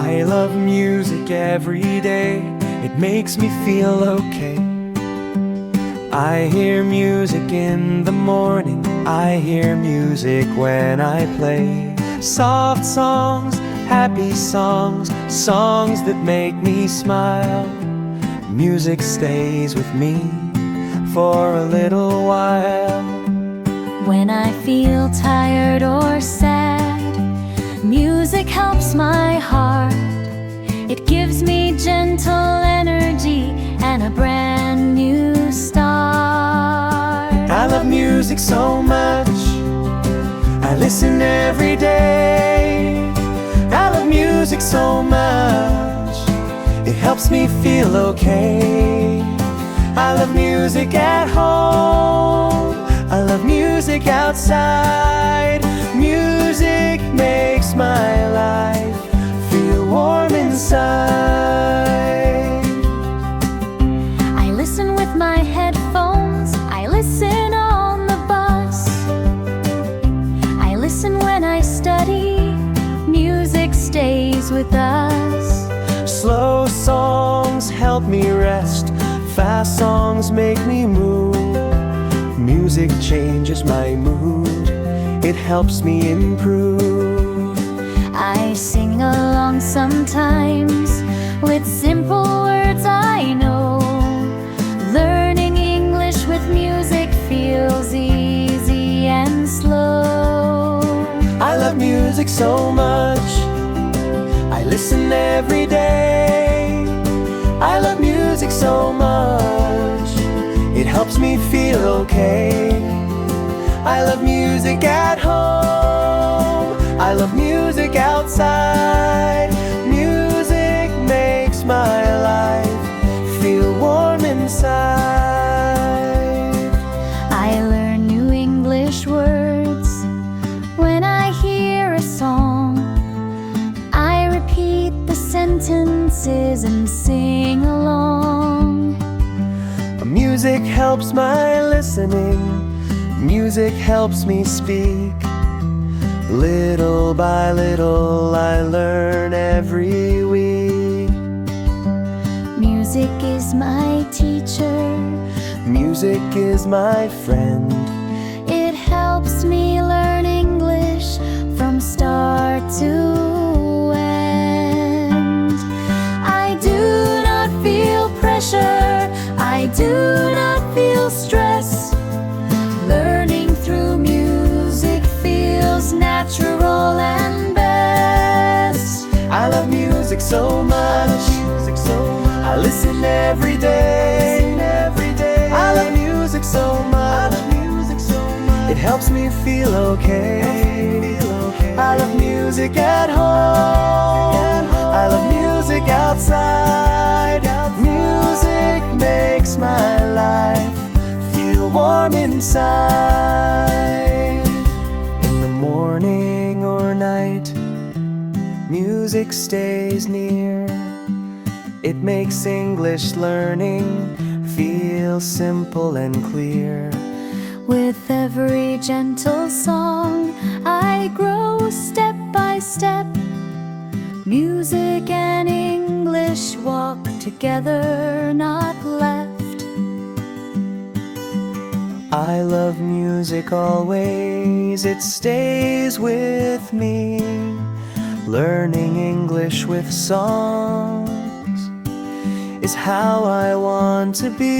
I love music every day, it makes me feel okay. I hear music in the morning, I hear music when I play. Soft songs, happy songs, songs that make me smile. Music stays with me for a little while. When I feel tired or sad, music helps my heart. It gives me gentle energy and a brand new start. I love music so much, I listen every day. I love music so much, it helps me feel okay. I love music at home, I love music outside. Music makes my life feel warm inside. I listen with my headphones, I listen on the bus, I listen when I study. Music stays with us. Slow songs help me rest, fast songs make me move. Music changes my mood, it helps me improve. I sing along sometimes with simple words I know. Learning English with music feels easy and slow. I love music so much, I listen every day. I love music so much, it helps me feel okay. I love music at home, I love music outside. Music makes my life feel warm inside. I learn new English words when I hear a song. I repeat the sentences and sing along. Music helps my listening, music helps me speak. Little by little I learn every week. Music is my teacher, Music is my friend. it helps me learn English from start to end. I do not feel pressure, I do not feel stress. Learning through music feels natural and best. I love music so much, I listen every day. I love music so much, it helps me feel okay. I love music at home, I love music outside. Music makes my life feel warm inside. In the morning or night, music stays near. It makes English learning feel simple and clear. With every gentle song, I grow step by step. Music and English walk together, not left. I love music always, it stays with me. Learning English with songs is how I want to be.